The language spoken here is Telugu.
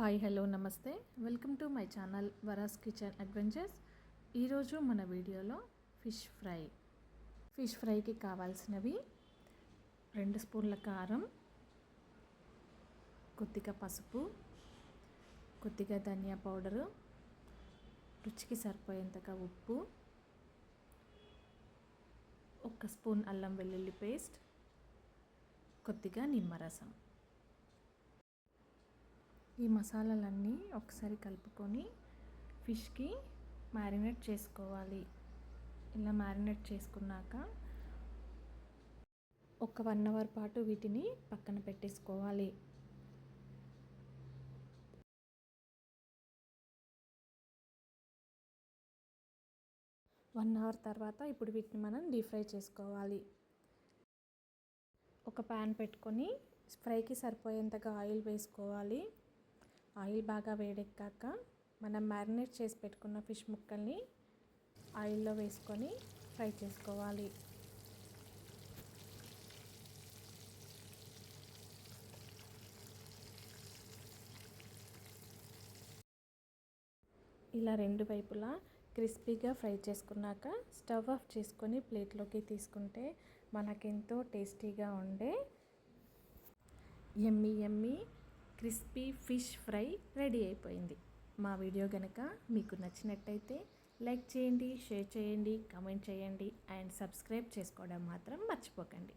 హాయ్ హలో నమస్తే welcome to my channel Vara's kitchen adventures. ఈరోజు మన వీడియోలో ఫిష్ ఫ్రైకి కావాల్సినవి 2 స్పూన్ల కారం, కొద్దిగా పసుపు, కొద్దిగా ధనియా పౌడరు, రుచికి సరిపోయేంతగా ఉప్పు, 1 స్పూన్ అల్లం వెల్లుల్లి పేస్ట్, కొద్దిగా నిమ్మరసం. ఈ మసాలాలన్నీ ఒకసారి కలుపుకొని ఫిష్కి మ్యారినేట్ చేసుకోవాలి. ఇలా మ్యారినేట్ చేసుకున్నాక ఒక 1 అవర్ పాటు వీటిని పక్కన పెట్టేసుకోవాలి. వన్ అవర్ తర్వాత ఇప్పుడు వీటిని మనం డీప్ ఫ్రై చేసుకోవాలి. ఒక ప్యాన్ పెట్టుకొని ఫ్రైకి సరిపోయేంతగా ఆయిల్ వేసుకోవాలి. ఆయిల్ బాగా వేడెక్కాక మనం మ్యారినేట్ చేసి పెట్టుకున్న ఫిష్ ముక్కల్ని ఆయిల్లో వేసుకొని ఫ్రై చేసుకోవాలి. ఇలా 2 వైపులా క్రిస్పీగా ఫ్రై చేసుకున్నాక స్టవ్ ఆఫ్ చేసుకొని ప్లేట్లోకి తీసుకుంటే మనకెంతో టేస్టీగా ఉండే యమ్మీ క్రిస్పీ ఫిష్ ఫ్రై రెడీ అయిపోయింది. మా వీడియో కనుక మీకు నచ్చినట్టయితే లైక్ చేయండి, షేర్ చేయండి, కామెంట్ చేయండి అండ్ సబ్స్క్రైబ్ చేసుకోవడం మాత్రం మర్చిపోకండి.